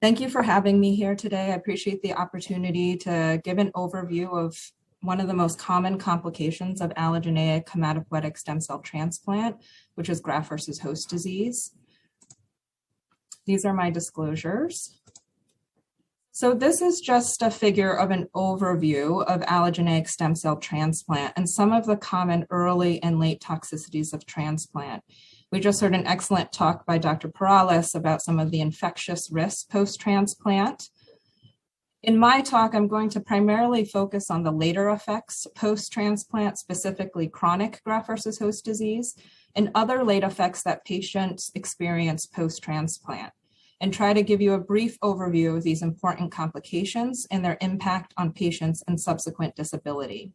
Thank you for having me here today. I appreciate the opportunity to give an overview of one of the most common complications of allogeneic hematopoietic stem cell transplant, which is graft-versus-host disease. These are my disclosures. So this is just a figure of an overview of allogeneic stem cell transplant and some of the common early and late toxicities of transplant. We just heard an excellent talk by Dr. Perales about some of the infectious risks post-transplant. In my talk, I'm going to primarily focus on the later effects post-transplant, specifically chronic graft-versus-host disease, and other late effects that patients experience post-transplant, and try to give you a brief overview of these important complications and their impact on patients and subsequent disability.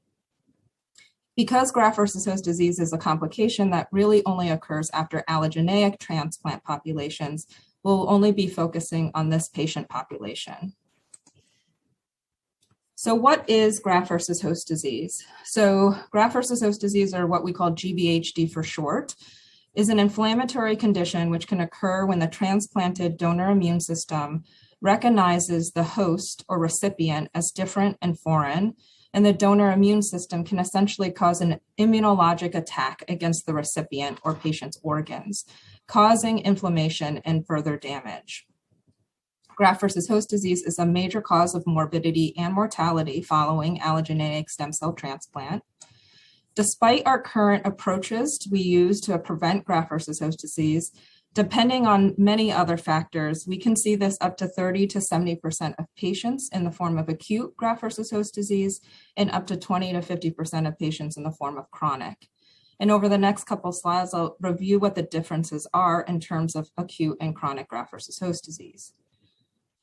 Because graft-versus-host disease is a complication that really only occurs after allogeneic transplant populations, we'll only be focusing on this patient population. So what is graft-versus-host disease? So graft-versus-host disease, or what we call GVHD for short, is an inflammatory condition which can occur when the transplanted donor immune system recognizes the host or recipient as different and foreign, and the donor immune system can essentially cause an immunologic attack against the recipient or patient's organs, causing inflammation and further damage. Graft-versus-host disease is a major cause of morbidity and mortality following allogeneic stem cell transplant. Despite our current approaches we use to prevent graft-versus-host disease, depending on many other factors, we can see this up to 30 to 70% of patients in the form of acute graft-versus-host disease and up to 20 to 50% of patients in the form of chronic. And over the next couple slides, I'll review what the differences are in terms of acute and chronic graft-versus-host disease.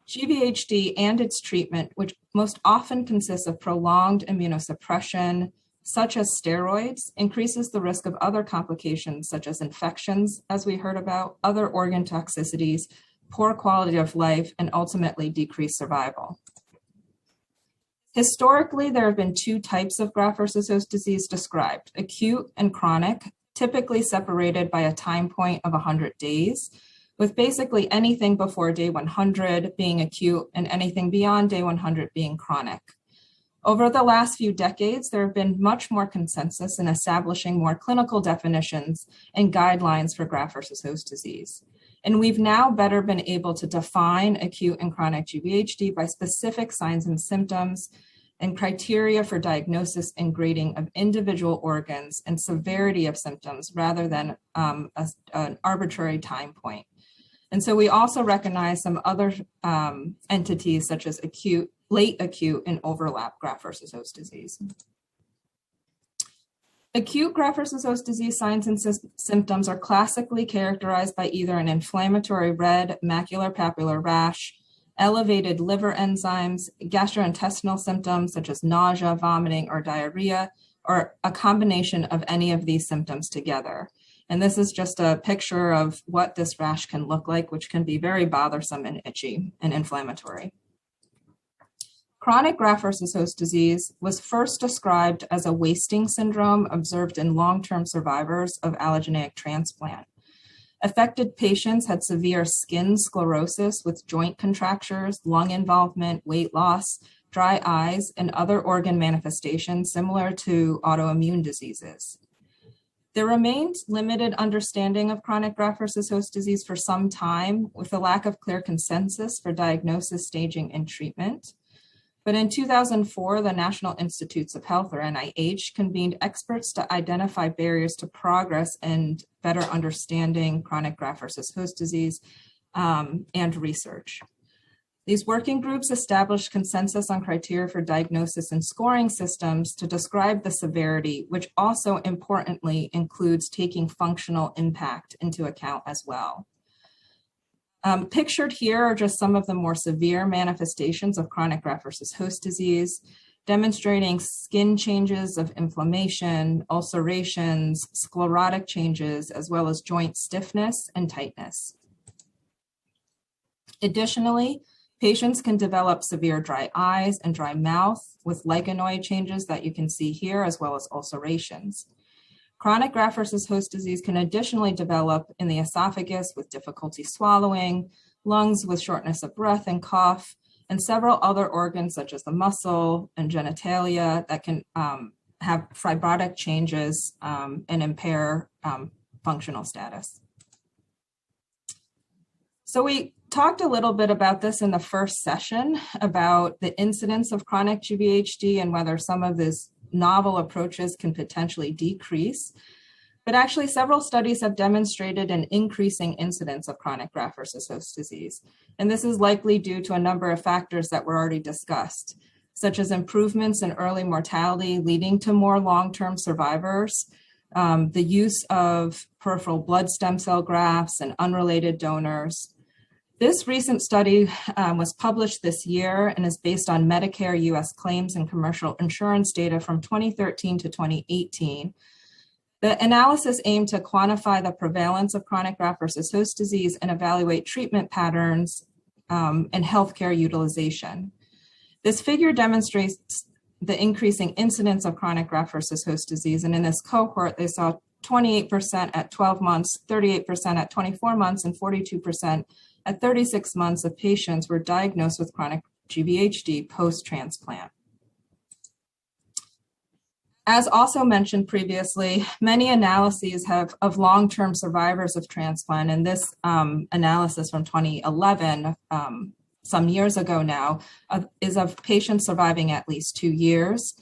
GVHD and its treatment, which most often consists of prolonged immunosuppression, such as steroids, increases the risk of other complications such as infections, as we heard about, other organ toxicities, poor quality of life, and ultimately decreased survival. Historically, there have been two types of graft-versus-host disease described, acute and chronic, typically separated by a time point of 100 days, with basically anything before day 100 being acute and anything beyond day 100 being chronic. Over the last few decades, there have been much more consensus in establishing more clinical definitions and guidelines for graft-versus-host disease. And we've now better been able to define acute and chronic GVHD by specific signs and symptoms and criteria for diagnosis and grading of individual organs and severity of symptoms rather than an arbitrary time point. And so we also recognize some other entities such as acute, late acute, and overlap graft-versus-host disease. Acute graft-versus-host disease signs and symptoms are classically characterized by either an inflammatory red macular-papular rash, elevated liver enzymes, gastrointestinal symptoms such as nausea, vomiting, or diarrhea, or a combination of any of these symptoms together. And this is just a picture of what this rash can look like, which can be very bothersome and itchy and inflammatory. Chronic graft-versus-host disease was first described as a wasting syndrome observed in long-term survivors of allogeneic transplant. Affected patients had severe skin sclerosis with joint contractures, lung involvement, weight loss, dry eyes, and other organ manifestations similar to autoimmune diseases. There remains limited understanding of chronic graft-versus-host disease for some time, with a lack of clear consensus for diagnosis, staging, and treatment. But in 2004, the National Institutes of Health, or NIH, convened experts to identify barriers to progress and better understanding chronic graft-versus-host disease and research. These working groups established consensus on criteria for diagnosis and scoring systems to describe the severity, which also importantly includes taking functional impact into account as well. Pictured here are just some of the more severe manifestations of chronic graft-versus-host disease, demonstrating skin changes of inflammation, ulcerations, sclerotic changes, as well as joint stiffness and tightness. Additionally, patients can develop severe dry eyes and dry mouth with lichenoid changes that you can see here, as well as ulcerations. Chronic graft-versus-host disease can additionally develop in the esophagus with difficulty swallowing, lungs with shortness of breath and cough, and several other organs such as the muscle and genitalia that can have fibrotic changes and impair functional status. So we talked a little bit about this in the first session about the incidence of chronic GVHD and whether some of these novel approaches can potentially decrease. But actually, several studies have demonstrated an increasing incidence of chronic graft-versus-host disease. And this is likely due to a number of factors that were already discussed, such as improvements in early mortality leading to more long-term survivors, the use of peripheral blood stem cell grafts and unrelated donors. This recent study was published this year and is based on Medicare US claims and commercial insurance data from 2013 to 2018. The analysis aimed to quantify the prevalence of chronic graft-versus-host disease and evaluate treatment patterns and healthcare utilization. This figure demonstrates the increasing incidence of chronic graft-versus-host disease, and in this cohort, they saw 28% at 12 months, 38% at 24 months, and 42% at 36 months of patients were diagnosed with chronic GVHD post-transplant. As also mentioned previously, many analyses of long-term survivors of transplant, and this analysis from 2011, some years ago now, is of patients surviving at least 2 years,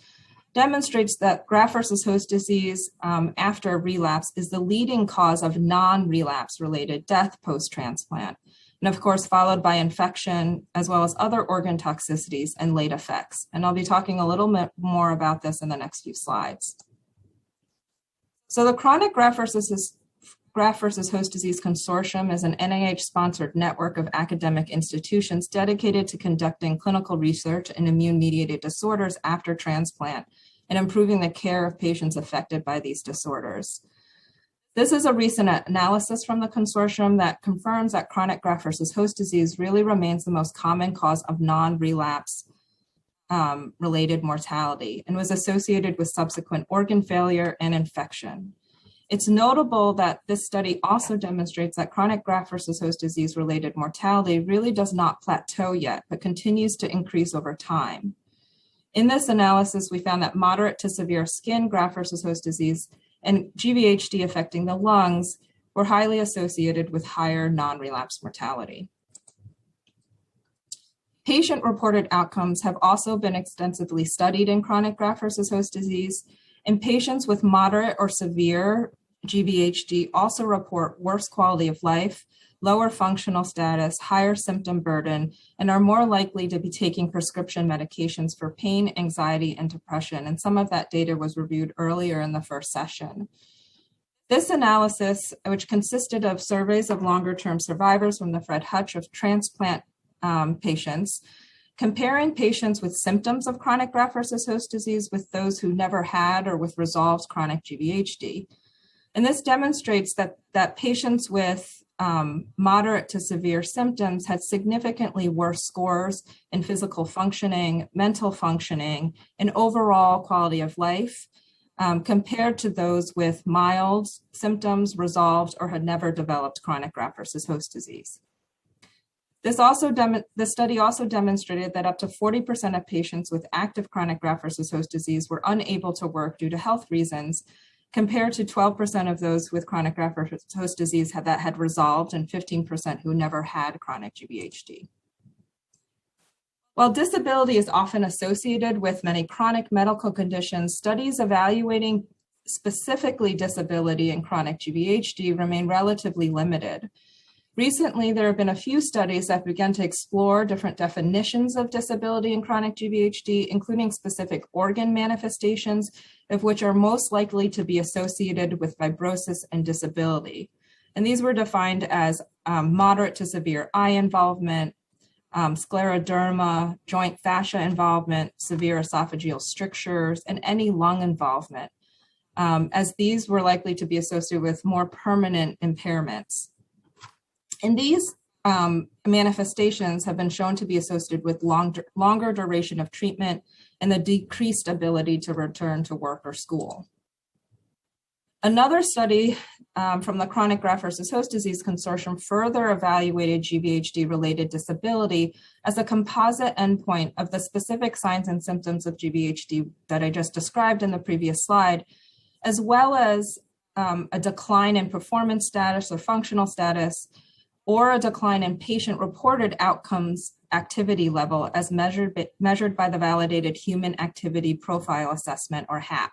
demonstrates that graft-versus-host disease after relapse is the leading cause of non-relapse related death post-transplant, and of course followed by infection as well as other organ toxicities and late effects. And I'll be talking a little bit more about this in the next few slides. So the Chronic Graft-versus-Host Disease Consortium is an NIH-sponsored network of academic institutions dedicated to conducting clinical research in immune-mediated disorders after transplant and improving the care of patients affected by these disorders. This is a recent analysis from the consortium that confirms that chronic graft-versus-host disease really remains the most common cause of non-relapse related mortality and was associated with subsequent organ failure and infection. It's notable that this study also demonstrates that chronic graft-versus-host disease related mortality really does not plateau yet, but continues to increase over time. In this analysis, we found that moderate to severe skin graft-versus-host disease and GVHD affecting the lungs were highly associated with higher non-relapse mortality. Patient-reported outcomes have also been extensively studied in chronic graft-versus-host disease, and patients with moderate or severe GVHD also report worse quality of life, lower functional status, higher symptom burden, and are more likely to be taking prescription medications for pain, anxiety, and depression. And some of that data was reviewed earlier in the first session. This analysis, which consisted of surveys of longer-term survivors from the Fred Hutch of transplant patients, comparing patients with symptoms of chronic graft-versus-host disease with those who never had or with resolved chronic GVHD. And this demonstrates that patients with moderate to severe symptoms had significantly worse scores in physical functioning, mental functioning, and overall quality of life compared to those with mild symptoms, resolved, or had never developed chronic graft-versus-host disease. This study also demonstrated that up to 40% of patients with active chronic graft-versus-host disease were unable to work due to health reasons, compared to 12% of those with chronic graft-versus-host disease that had resolved and 15% who never had chronic GVHD. While disability is often associated with many chronic medical conditions, studies evaluating specifically disability in chronic GVHD remain relatively limited. Recently, there have been a few studies that began to explore different definitions of disability in chronic GVHD, including specific organ manifestations, of which are most likely to be associated with fibrosis and disability. And these were defined as moderate to severe eye involvement, scleroderma, joint fascia involvement, severe esophageal strictures, and any lung involvement, as these were likely to be associated with more permanent impairments. And these manifestations have been shown to be associated with longer duration of treatment and the decreased ability to return to work or school. Another study from the Chronic Graft-versus-Host Disease Consortium further evaluated GVHD-related disability as a composite endpoint of the specific signs and symptoms of GVHD that I just described in the previous slide, as well as a decline in performance status or functional status, or a decline in patient-reported outcomes activity level as measured by the Validated Human Activity Profile Assessment, or HAP.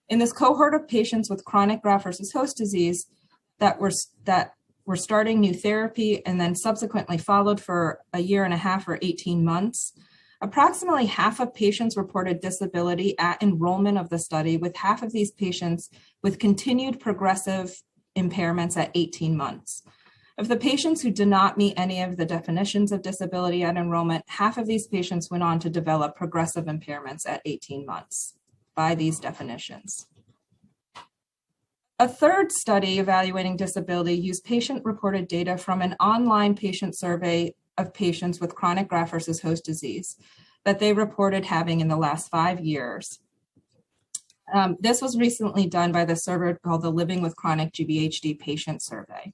In this cohort of patients with chronic graft-versus-host disease that were starting new therapy and then subsequently followed for a year and a half or 18 months, approximately half of patients reported disability at enrollment of the study, with half of these patients with continued progressive impairments at 18 months. Of the patients who did not meet any of the definitions of disability at enrollment, half of these patients went on to develop progressive impairments at 18 months by these definitions. A third study evaluating disability used patient-reported data from an online patient survey of patients with chronic graft-versus-host disease that they reported having in the last 5 years. This was recently done by the survey called the Living with Chronic GVHD Patient Survey.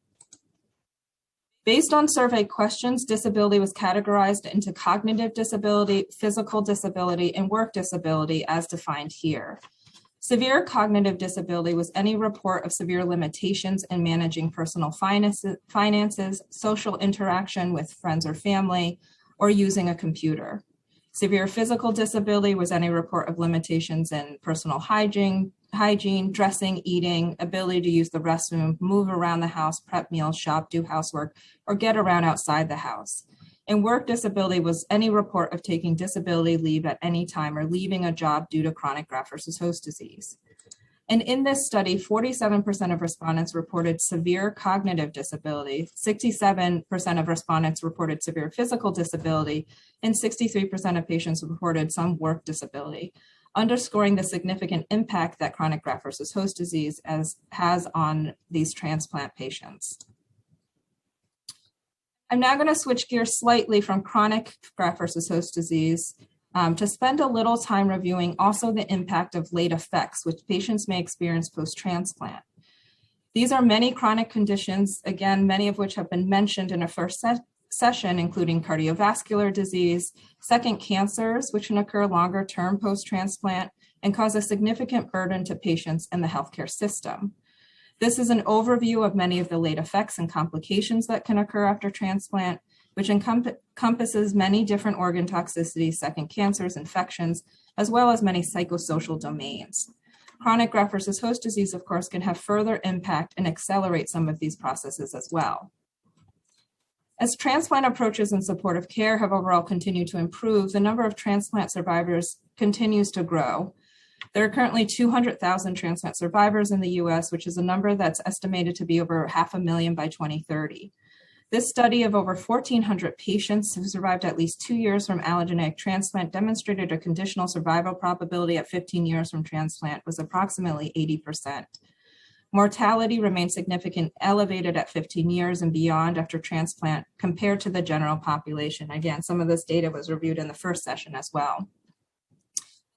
Based on survey questions, disability was categorized into cognitive disability, physical disability, and work disability as defined here. Severe cognitive disability was any report of severe limitations in managing personal finances, social interaction with friends or family, or using a computer. Severe physical disability was any report of limitations in personal hygiene, dressing, eating, ability to use the restroom, move around the house, prep meals, shop, do housework, or get around outside the house. And work disability was any report of taking disability leave at any time or leaving a job due to chronic graft-versus-host disease. And in this study, 47% of respondents reported severe cognitive disability, 67% of respondents reported severe physical disability, and 63% of patients reported some work disability, underscoring the significant impact that chronic graft-versus-host disease has on these transplant patients. I'm now going to switch gears slightly from chronic graft-versus-host disease to spend a little time reviewing also the impact of late effects, which patients may experience post-transplant. These are many chronic conditions, again, many of which have been mentioned in a first session, including cardiovascular disease, second cancers, which can occur longer term post-transplant and cause a significant burden to patients and the healthcare system. This is an overview of many of the late effects and complications that can occur after transplant, which encompasses many different organ toxicities, second cancers, infections, as well as many psychosocial domains. Chronic graft-versus-host disease, of course, can have further impact and accelerate some of these processes as well. As transplant approaches and supportive care have overall continued to improve, the number of transplant survivors continues to grow. There are currently 200,000 transplant survivors in the US, which is a number that's estimated to be over 500,000 by 2030. This study of over 1,400 patients who survived at least 2 years from allogeneic transplant demonstrated a conditional survival probability at 15 years from transplant was approximately 80%. Mortality remains significantly elevated at 15 years and beyond after transplant compared to the general population. Again, some of this data was reviewed in the first session as well.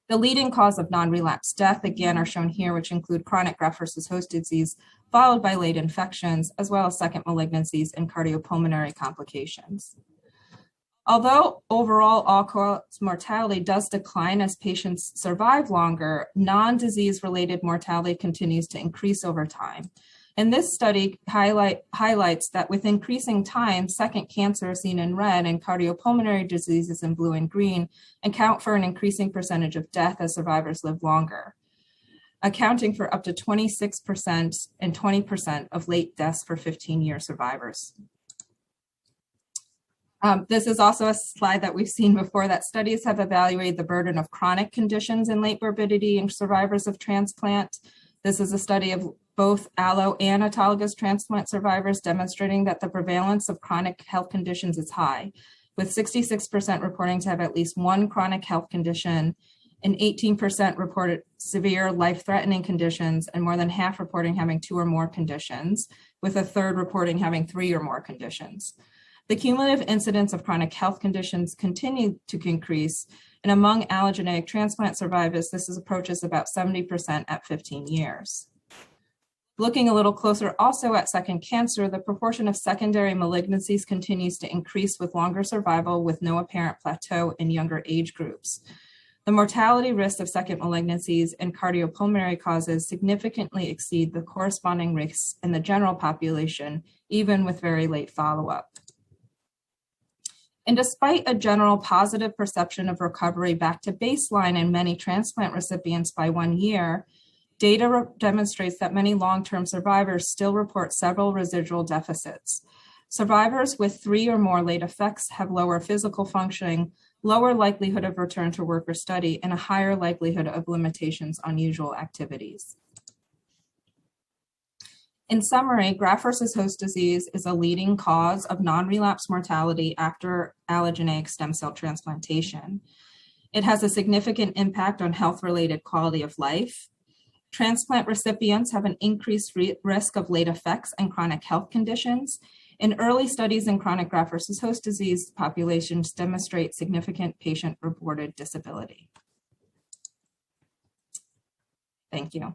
The leading cause of non-relapse death, again, are shown here, which include chronic graft-versus-host disease, followed by late infections, as well as second malignancies and cardiopulmonary complications. Although overall all-cause mortality does decline as patients survive longer, non-disease related mortality continues to increase over time. And this study highlights that with increasing time, second cancer seen in red and cardiopulmonary diseases in blue and green account for an increasing percentage of death as survivors live longer, accounting for up to 26% and 20% of late deaths for 15-year survivors. This is also a slide that we've seen before, that studies have evaluated the burden of chronic conditions in late morbidity in survivors of transplant. This is a study of both allo and autologous transplant survivors demonstrating that the prevalence of chronic health conditions is high, with 66% reporting to have at least one chronic health condition, and 18% reported severe life-threatening conditions, and more than half reporting having 2 or more conditions, with a third reporting having 3 or more conditions. The cumulative incidence of chronic health conditions continue to increase, and among allogeneic transplant survivors, this approaches about 70% at 15 years. Looking a little closer also at second cancer, the proportion of secondary malignancies continues to increase with longer survival with no apparent plateau in younger age groups. The mortality risks of second malignancies and cardiopulmonary causes significantly exceed the corresponding risks in the general population, even with very late follow-up. And despite a general positive perception of recovery back to baseline in many transplant recipients by 1 year, data demonstrates that many long-term survivors still report several residual deficits. Survivors with 3 or more late effects have lower physical functioning, lower likelihood of return to work or study, and a higher likelihood of limitations on usual activities. In summary, graft-versus-host disease is a leading cause of non-relapse mortality after allogeneic stem cell transplantation. It has a significant impact on health-related quality of life. Transplant recipients have an increased risk of late effects and chronic health conditions. And early studies in chronic graft-versus-host disease populations demonstrate significant patient-reported disability. Thank you.